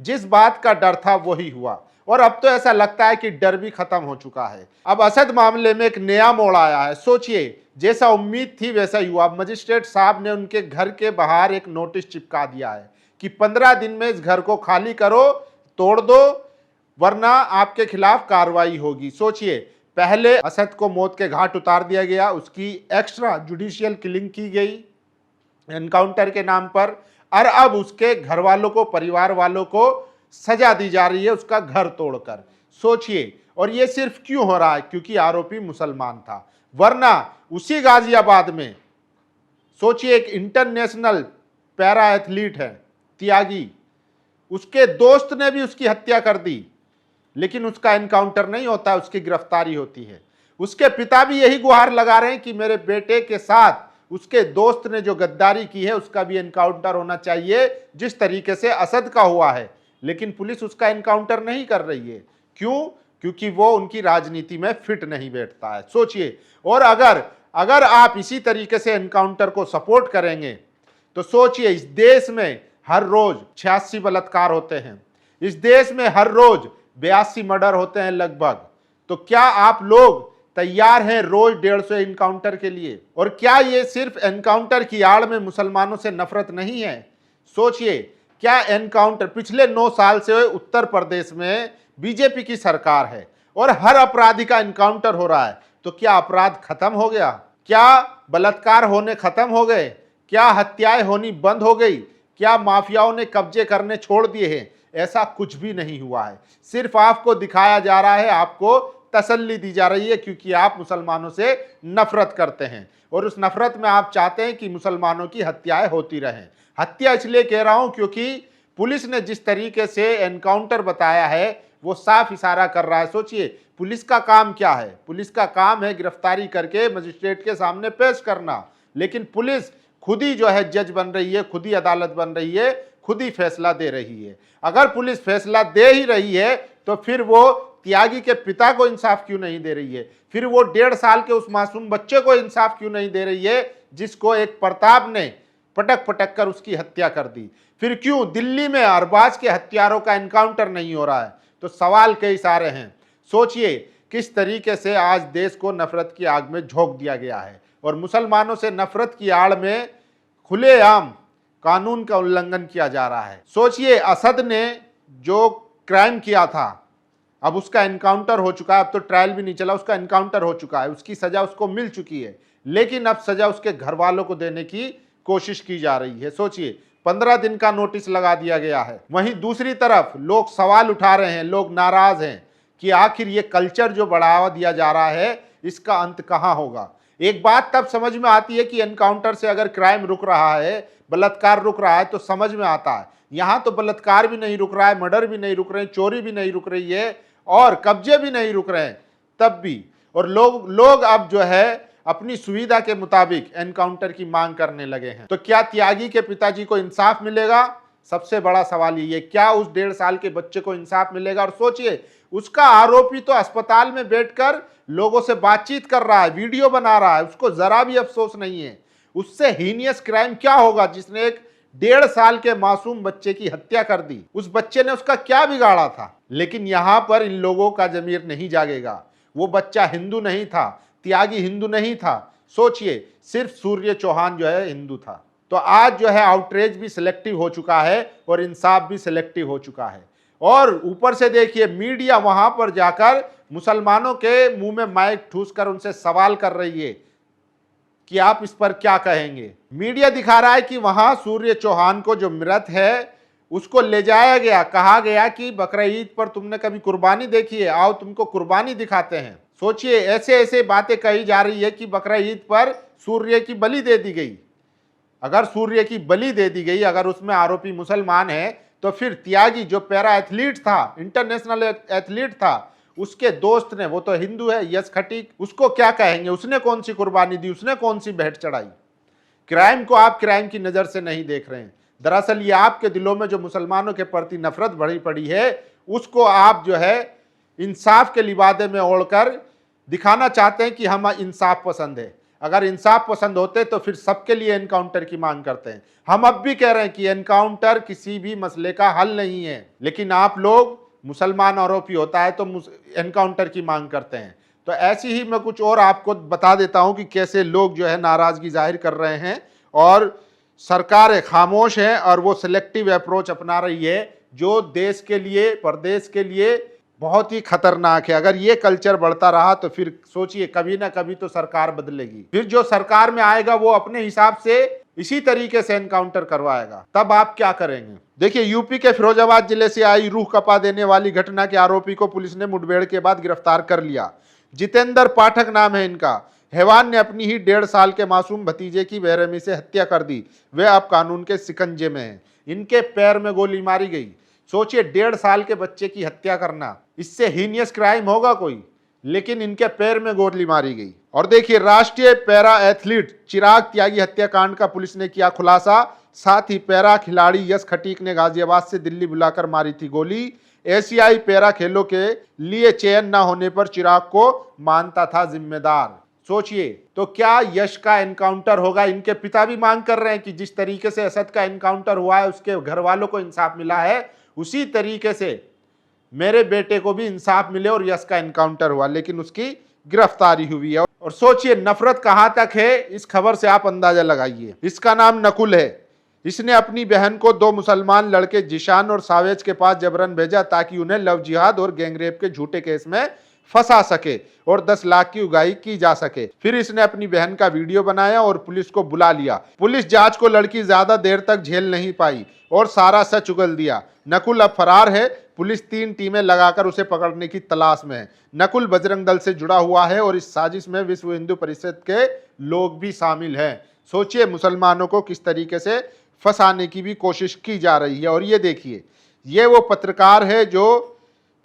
जिस बात का डर था वही हुआ, और अब तो ऐसा लगता है कि डर भी खत्म हो चुका है। अब असद मामले में एक नया मोड़ आया है। सोचिए, जैसा उम्मीद थी वैसा ही हुआ। मजिस्ट्रेट साहब ने उनके घर के बाहर एक नोटिस चिपका दिया है कि 15 दिन में इस घर को खाली करो, तोड़ दो, वरना आपके खिलाफ कार्रवाई होगी। सोचिए, पहले असद को मौत के घाट उतार दिया गया, उसकी एक्स्ट्रा जुडिशियल किलिंग की गई एनकाउंटर के नाम पर, और अब उसके घर वालों को, परिवार वालों को सजा दी जा रही है उसका घर तोड़कर। सोचिए, और ये सिर्फ क्यों हो रहा है? क्योंकि आरोपी मुसलमान था। वरना उसी गाजियाबाद में सोचिए, एक इंटरनेशनल पैरा एथलीट है त्यागी, उसके दोस्त ने भी उसकी हत्या कर दी, लेकिन उसका एनकाउंटर नहीं होता, उसकी गिरफ्तारी होती है। उसके पिता भी यही गुहार लगा रहे हैं कि मेरे बेटे के साथ उसके दोस्त ने जो गद्दारी की है उसका भी एनकाउंटर होना चाहिए, जिस तरीके से असद का हुआ है। लेकिन पुलिस उसका एनकाउंटर नहीं कर रही है। क्यों? क्योंकि वो उनकी राजनीति में फिट नहीं बैठता है। सोचिए, और अगर आप इसी तरीके से एनकाउंटर को सपोर्ट करेंगे तो सोचिए, इस देश में हर रोज 86 बलात्कार होते हैं, इस देश में हर रोज 82 मर्डर होते हैं लगभग। तो क्या आप लोग तैयार हैं रोज 150 एनकाउंटर के लिए? और क्या ये सिर्फ एनकाउंटर की आड़ में मुसलमानों से नफरत नहीं है? सोचिए, क्या एनकाउंटर, पिछले 9 साल से उत्तर प्रदेश में बीजेपी की सरकार है और हर अपराधी का एनकाउंटर हो रहा है, तो क्या अपराध खत्म हो गया? क्या बलात्कार होने खत्म हो गए? क्या हत्याएं होनी बंद हो गई? क्या माफियाओं ने कब्जे करने छोड़ दिए हैं? ऐसा कुछ भी नहीं हुआ है। सिर्फ आपको दिखाया जा रहा है, आपको तसल्ली दी जा रही है, क्योंकि आप मुसलमानों से नफरत करते हैं और उस नफरत में आप चाहते हैं कि मुसलमानों की हत्याएं होती रहें। हत्या इसलिए कह रहा हूं क्योंकि पुलिस ने जिस तरीके से एनकाउंटर बताया है वो साफ इशारा कर रहा है। सोचिए, पुलिस का काम क्या है? पुलिस का काम है गिरफ्तारी करके मजिस्ट्रेट के सामने पेश करना, लेकिन पुलिस खुद ही जो है जज बन रही है, खुद ही अदालत बन रही है, खुद ही फैसला दे रही है। अगर पुलिस फैसला दे ही रही है तो फिर वो त्यागी के पिता को इंसाफ क्यों नहीं दे रही है? फिर वो 1.5 साल के उस मासूम बच्चे को इंसाफ क्यों नहीं दे रही है जिसको एक प्रताप ने पटक पटक कर उसकी हत्या कर दी? फिर क्यों दिल्ली में अरबाज के हत्यारों का एनकाउंटर नहीं हो रहा है? तो सवाल कई सारे हैं। सोचिए, किस तरीके से आज देश को नफरत की आग में झोंक दिया गया है और मुसलमानों से नफरत की आड़ में खुलेआम कानून का उल्लंघन किया जा रहा है। सोचिए, असद ने जो क्राइम किया था, अब उसका एनकाउंटर हो चुका है, अब तो ट्रायल भी नहीं चला, उसका एनकाउंटर हो चुका है, उसकी सजा उसको मिल चुकी है, लेकिन अब सजा उसके घर वालों को देने की कोशिश की जा रही है। सोचिए, 15 दिन का नोटिस लगा दिया गया है। वहीं दूसरी तरफ लोग सवाल उठा रहे हैं, लोग नाराज हैं कि आखिर ये कल्चर जो बढ़ावा दिया जा रहा है इसका अंत कहां होगा? एक बात तब समझ में आती है कि एनकाउंटर से अगर क्राइम रुक रहा है, बलात्कार रुक रहा है, तो समझ में आता है। यहां तो बलात्कार भी नहीं रुक रहा है, मर्डर भी नहीं रुक रहे हैं, चोरी भी नहीं रुक रही है और कब्जे भी नहीं रुक रहे हैं तब भी, और लोग अब जो है अपनी सुविधा के मुताबिक एनकाउंटर की मांग करने लगे हैं। तो क्या त्यागी के पिताजी को इंसाफ मिलेगा? सबसे बड़ा सवाल ये है, क्या उस 1.5 साल के बच्चे को इंसाफ मिलेगा? और सोचिए, उसका आरोपी तो अस्पताल में बैठकर लोगों से बातचीत कर रहा है, वीडियो बना रहा है, उसको जरा भी अफसोस नहीं है। उससे हीनियस क्राइम क्या होगा जिसने एक 1.5 साल के मासूम बच्चे की हत्या कर दी? उस बच्चे ने उसका क्या बिगाड़ा था? लेकिन यहां पर इन लोगों का जमीर नहीं जागेगा। वो बच्चा हिंदू नहीं था, त्यागी हिंदू नहीं था। सोचिए, सिर्फ सूर्य चौहान जो है हिंदू था। तो आज जो है आउटरीच भी सिलेक्टिव हो चुका है और इंसाफ भी सिलेक्टिव हो चुका है। और ऊपर से देखिए, मीडिया वहां पर जाकर मुसलमानों के मुंह में माइक ठूस कर उनसे सवाल कर रही है कि आप इस पर क्या कहेंगे। मीडिया दिखा रहा है कि वहां सूर्य चौहान को जो मृत है उसको ले जाया गया, कहा गया कि बकरा ईद पर तुमने कभी कुर्बानी देखी है, आओ तुमको कुर्बानी दिखाते हैं। सोचिए, ऐसे ऐसे बातें कही जा रही है कि बकरा ईद पर सूर्य की बलि दे दी गई। अगर सूर्य की बलि दे दी गई, अगर उसमें आरोपी मुसलमान है, तो फिर त्यागी जो पैरा एथलीट था, इंटरनेशनल एथलीट था, उसके दोस्त ने, वो तो हिंदू है, यश खटीक, उसको क्या कहेंगे? उसने कौन सी कुर्बानी दी? उसने कौन सी भेंट चढ़ाई? क्राइम को आप क्राइम की नजर से नहीं देख रहे हैं। दरअसल ये आपके दिलों में जो मुसलमानों के प्रति नफरत भरी पड़ी है, उसको आप जो है इंसाफ के लिबादे में ओढ़कर दिखाना चाहते हैं कि हम इंसाफ पसंद है। अगर इंसाफ पसंद होते तो फिर सबके लिए एनकाउंटर की मांग करते हैं। हम अब भी कह रहे हैं कि एनकाउंटर किसी भी मसले का हल नहीं है, लेकिन आप लोग मुसलमान आरोपी होता है तो एनकाउंटर की मांग करते हैं। तो ऐसी ही मैं कुछ और आपको बता देता हूं कि कैसे लोग जो है नाराजगी जाहिर कर रहे हैं और सरकार खामोश है और वो सिलेक्टिव अप्रोच अपना रही है, जो देश के लिए, प्रदेश के लिए बहुत ही खतरनाक है। अगर ये कल्चर बढ़ता रहा तो फिर सोचिए कभी ना कभी तो सरकार बदलेगी, फिर जो सरकार में आएगा वो अपने हिसाब से इसी तरीके से एनकाउंटर करवाएगा, तब आप क्या करेंगे। देखिए, यूपी के फिरोजाबाद जिले से आई रूह कपा देने वाली घटना के आरोपी को पुलिस ने मुठभेड़ के बाद गिरफ्तार कर लिया। जितेंद्र पाठक नाम है इनका। हैवान ने अपनी ही 1.5 साल के मासूम भतीजे की बेरहमी से हत्या कर दी। वे अब कानून के शिकंजे में हैं। इनके पैर में गोली मारी गई। सोचिए, 1.5 साल के बच्चे की हत्या करना, इससे हीनियस क्राइम होगा कोई, लेकिन इनके पैर में गोली मारी गई। और देखिए, राष्ट्रीय पैरा एथलीट चिराग त्यागी हत्याकांड का पुलिस ने किया खुलासा। साथ ही पैरा खिलाड़ी यश खटीक ने गाजियाबाद से दिल्ली बुलाकर मारी थी गोली। एशियाई पैरा खेलों के लिए चयन न होने पर चिराग को मानता था जिम्मेदार। सोचिए, तो क्या यश का एनकाउंटर होगा। इनके पिता भी मांग कर रहे हैं कि जिस तरीके से असद का एनकाउंटर हुआ है, उसके घर वालों को इंसाफ मिला है, उसी तरीके से मेरे बेटे को भी इंसाफ मिले और यश का एनकाउंटर हुआ, लेकिन उसकी गिरफ्तारी हुई है। और सोचिए नफरत कहां तक है, इस खबर से आप अंदाजा लगाइए। इसका नाम नकुल है। इसने अपनी बहन को 2 मुसलमान लड़के जिशान और सावेज के पास जबरन भेजा ताकि उन्हें लव जिहाद और गैंगरेप के झूठे केस में फंसा सके और 10 लाख की उगाही की जा सके। फिर इसने अपनी बहन का वीडियो बनाया और पुलिस को बुला लिया। पुलिस जांच को लड़की ज्यादा देर तक झेल नहीं पाई और सारा सच उगल दिया। नकुल अब फरार है। पुलिस 3 टीमें लगाकर उसे पकड़ने की तलाश में है। नकुल बजरंग दल से जुड़ा हुआ है और इस साजिश में विश्व हिंदू परिषद के लोग भी शामिल हैं। सोचिए, मुसलमानों को किस तरीके से फंसाने की भी कोशिश की जा रही है। और ये देखिए, ये वो पत्रकार है जो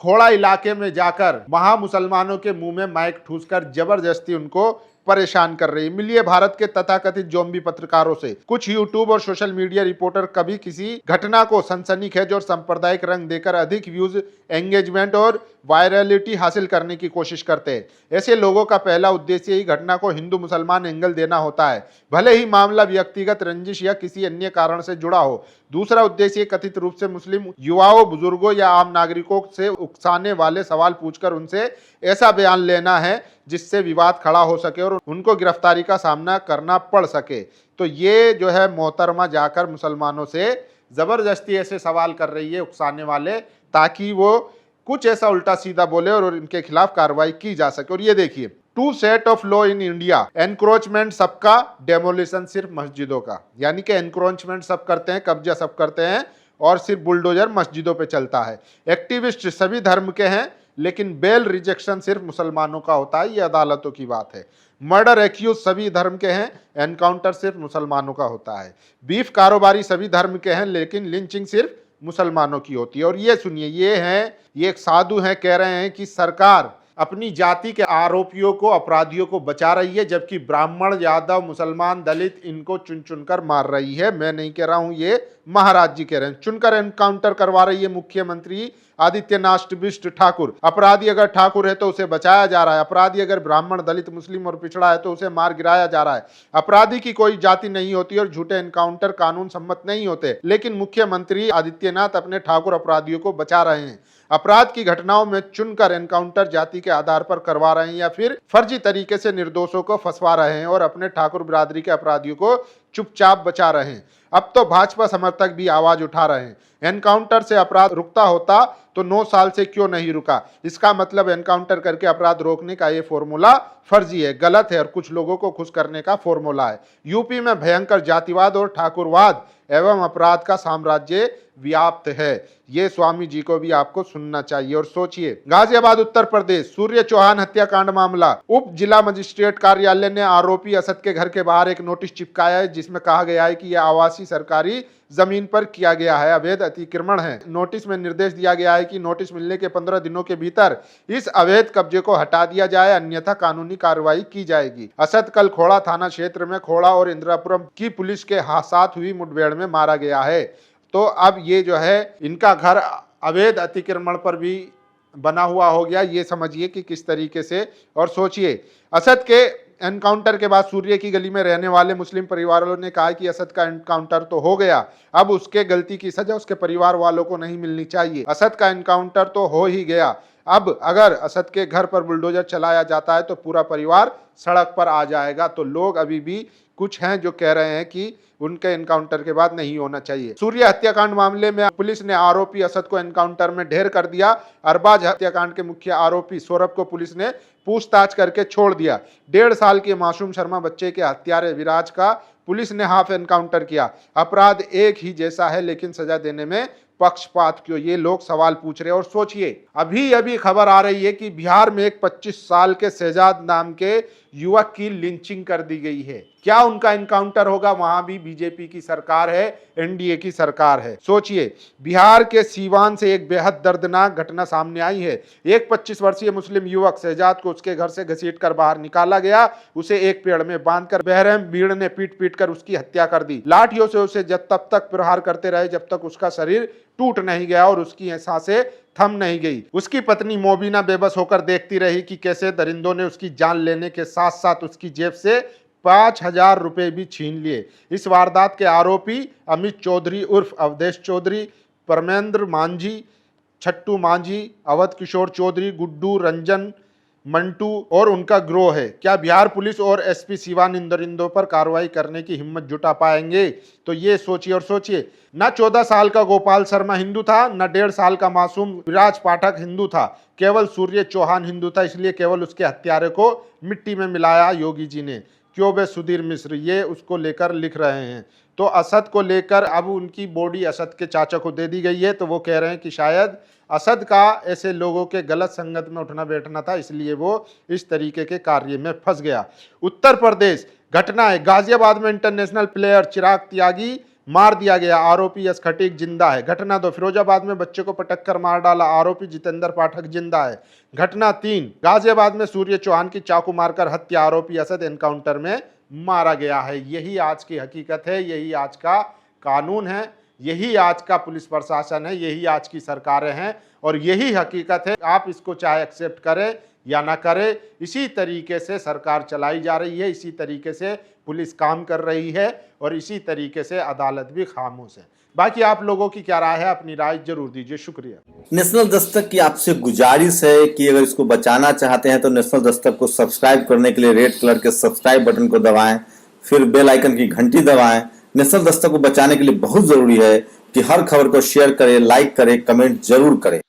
खोड़ा इलाके में जाकर वहां मुसलमानों के मुंह में माइक ठूसकर जबरदस्ती उनको परेशान कर रही है। मिलिए भारत के तथाकथित ज़ॉम्बी पत्रकारों से। कुछ यूट्यूब और सोशल मीडिया रिपोर्टर कभी किसी घटना को सनसनीखेज और सांप्रदायिक रंग देकर अधिक व्यूज, एंगेजमेंट और वायरलिटी हासिल करने की कोशिश करते हैं। ऐसे लोगों का पहला उद्देश्य ही घटना को हिंदू मुसलमान एंगल देना होता है, भले ही मामला व्यक्तिगत रंजिश या किसी अन्य कारण से जुड़ा हो। दूसरा उद्देश्य कथित रूप से मुस्लिम युवाओं, बुजुर्गों या आम नागरिकों से उकसाने वाले सवाल पूछकर उनसे ऐसा बयान लेना है जिससे विवाद खड़ा हो सके और उनको गिरफ्तारी का सामना करना पड़ सके। तो ये जो है मोहतरमा जाकर मुसलमानों से जबरदस्ती ऐसे सवाल कर रही है उकसाने वाले, ताकि वो कुछ ऐसा उल्टा सीधा बोले और इनके खिलाफ कार्रवाई की जा सके। और ये देखिए, 2 set of law in India, encroachment सबका, डेमोलिशन सिर्फ मस्जिदों का। यानी कि एनक्रोचमेंट सब करते हैं, कब्जा सब करते हैं, और सिर्फ बुलडोजर मस्जिदों पे चलता है। एक्टिविस्ट सभी धर्म के हैं, लेकिन बेल रिजेक्शन सिर्फ मुसलमानों का होता है। ये अदालतों की बात है। मर्डर एक्यूज सभी धर्म के हैं, एनकाउंटर सिर्फ मुसलमानों का होता है। बीफ कारोबारी सभी धर्म के हैं, लेकिन लिंचिंग सिर्फ मुसलमानों की होती है। और ये सुनिए, ये एक साधु हैं, कह रहे हैं कि सरकार अपनी जाति के आरोपियों को, अपराधियों को बचा रही है, जबकि ब्राह्मण, यादव, मुसलमान, दलित इनको चुन चुनकर मार रही है। मैं नहीं कह रहा हूं, ये महाराज जी कह रहे हैं। चुनकर एनकाउंटर करवा रही है मुख्यमंत्री आदित्यनाथ बिष्ट ठाकुर। अपराधी अगर ठाकुर है तो उसे बचाया जा रहा है, अपराधी अगर ब्राह्मण, दलित, मुस्लिम और पिछड़ा है तो उसे मार गिराया जा रहा है। अपराधी की कोई जाति नहीं होती और झूठे एनकाउंटर कानून सम्मत नहीं होते, लेकिन मुख्यमंत्री आदित्यनाथ अपने ठाकुर अपराधियों को बचा रहे हैं। अपराध की घटनाओं में चुनकर एनकाउंटर जाति के आधार पर करवा रहे हैं या फिर फर्जी तरीके से निर्दोषों को फंसवा रहे हैं और अपने ठाकुर बिरादरी के अपराधियों को चुपचाप बचा रहे हैं। अब तो भाजपा समर्थक भी आवाज उठा रहे हैं। एनकाउंटर से अपराध रुकता होता तो 9 साल से क्यों नहीं रुका। इसका मतलब एनकाउंटर करके अपराध रोकने का ये फॉर्मूला फर्जी है, गलत है और कुछ लोगों को खुश करने का फॉर्मूला है। यूपी में भयंकर जातिवाद और ठाकुरवाद एवं अपराध का साम्राज्य व्याप्त है। ये स्वामी जी को भी आपको सुनना चाहिए। और सोचिए, गाजियाबाद उत्तर प्रदेश, सूर्य चौहान हत्याकांड मामला। उप जिला मजिस्ट्रेट कार्यालय ने आरोपी असद के घर के बाहर एक नोटिस चिपकाया है, जिसमें कहा गया है कि यह आवासीय सरकारी जमीन पर किया गया है, अवैध अतिक्रमण है। नोटिस में निर्देश दिया गया है कि नोटिस मिलने के 15 दिनों के भीतर इस अवैध कब्जे को हटा दिया जाए, अन्यथा कानूनी कार्रवाई की जाएगी। असद कल खोड़ा थाना क्षेत्र में खोड़ा और इंदिरापुरम की पुलिस के साथ हुई मुठभेड़ में मारा गया है। तो अब ये जो है, इनका घर अवैध अतिक्रमण पर भी बना हुआ हो गया। ये समझिए कि किस तरीके से। और सोचिए, असद के एनकाउंटर के बाद सूर्य की गली में रहने वाले मुस्लिम परिवारों ने कहा कि असद का एनकाउंटर तो हो गया, अब उसके गलती की सजा उसके परिवार वालों को नहीं मिलनी चाहिए। असद का एनकाउंटर तो हो ही गया, अब अगर असद के घर पर बुलडोजर चलाया जाता है तो पूरा परिवार सड़क पर आ जाएगा। तो लोग अभी भी कुछ हैं जो कह रहे हैं कि उनके एनकाउंटर के बाद नहीं होना चाहिए। सूर्य हत्याकांड मामले में पुलिस ने आरोपी असद को एनकाउंटर में ढेर कर दिया। अरबाज हत्याकांड के मुख्य आरोपी सौरभ को पुलिस ने पूछताछ करके छोड़ दिया। 1.5 साल के मासूम शर्मा बच्चे के हत्यारे विराज का पुलिस ने हाफ एनकाउंटर किया। अपराध एक ही जैसा है लेकिन सजा देने में पक्षपात क्यों, ये लोग सवाल पूछ रहे हैं। और सोचिए, अभी अभी खबर आ रही है कि बिहार में एक 25 साल के शहजाद नाम के युवक की लिंचिंग कर दी गई है। क्या उनका एनकाउंटर होगा? वहां भी बीजेपी की सरकार है, एनडीए की सरकार है। सोचिए, बिहार के सीवान से एक बेहद दर्दनाक घटना सामने आई है। एक 25 वर्षीय मुस्लिम युवक शहजाद को उसके घर से घसीटकर बाहर निकाला गया। उसे एक पेड़ में बांधकर बेरहम भीड़ ने पीट पीट कर उसकी हत्या कर दी। लाठियों से उसे तब तक प्रहार करते रहे जब तक उसका शरीर टूट नहीं गया और उसकी सांसें थम नहीं गई। उसकी पत्नी मोबिना बेबस होकर देखती रही कि कैसे दरिंदों ने उसकी जान लेने के साथ साथ उसकी जेब से 5,000 रुपए भी छीन लिए। इस वारदात के आरोपी अमित चौधरी उर्फ अवधेश चौधरी, परमेंद्र मांझी, छट्टू मांझी, अवध किशोर चौधरी, गुड्डू, रंजन, मंटू और उनका गिरोह है। क्या बिहार पुलिस और एसपी सिवान इन दरिंदों पर कार्रवाई करने की हिम्मत जुटा पाएंगे? तो ये सोचिए। और सोचिए, न 14 साल का गोपाल शर्मा हिंदू था, न 1.5 साल का मासूम विराज पाठक हिंदू था, केवल सूर्य चौहान हिंदू था। इसलिए केवल उसके हत्यारे को मिट्टी में मिलाया योगी जी ने। क्यों बे सुधीर मिश्र, ये उसको लेकर लिख रहे हैं। तो असद को लेकर अब उनकी बॉडी असद के चाचा को दे दी गई है। तो वो कह रहे हैं कि शायद असद का ऐसे लोगों के गलत संगत में उठना बैठना था, इसलिए वो इस तरीके के कार्य में फंस गया। उत्तर प्रदेश घटना है, गाजियाबाद में इंटरनेशनल प्लेयर चिराग त्यागी मार दिया गया, आरोपी यश खटीक जिंदा है। घटना 2, फिरोजाबाद में बच्चे को पटक कर मार डाला, आरोपी जितेंद्र पाठक जिंदा है। घटना 3, गाजियाबाद में सूर्य चौहान की चाकू मारकर हत्या, आरोपी असद एनकाउंटर में मारा गया है। यही आज की हकीकत है, यही आज का कानून है, यही आज का पुलिस प्रशासन है, यही आज की सरकारें हैं और यही हकीकत है। आप इसको चाहे एक्सेप्ट करें या ना करें, इसी तरीके से सरकार चलाई जा रही है, इसी तरीके से पुलिस काम कर रही है और इसी तरीके से अदालत भी खामोश है। बाकी आप लोगों की क्या राय है, अपनी राय जरूर दीजिए। शुक्रिया। नेशनल दस्तक की आपसे गुजारिश है कि अगर इसको बचाना चाहते हैं तो नेशनल दस्तक को सब्सक्राइब करने के लिए रेड कलर के सब्सक्राइब बटन को दबाएं, फिर बेल आइकन की घंटी दबाएं। नेशनल दस्तक को बचाने के लिए बहुत जरूरी है कि हर खबर को शेयर करें, लाइक करें, कमेंट जरूर करें।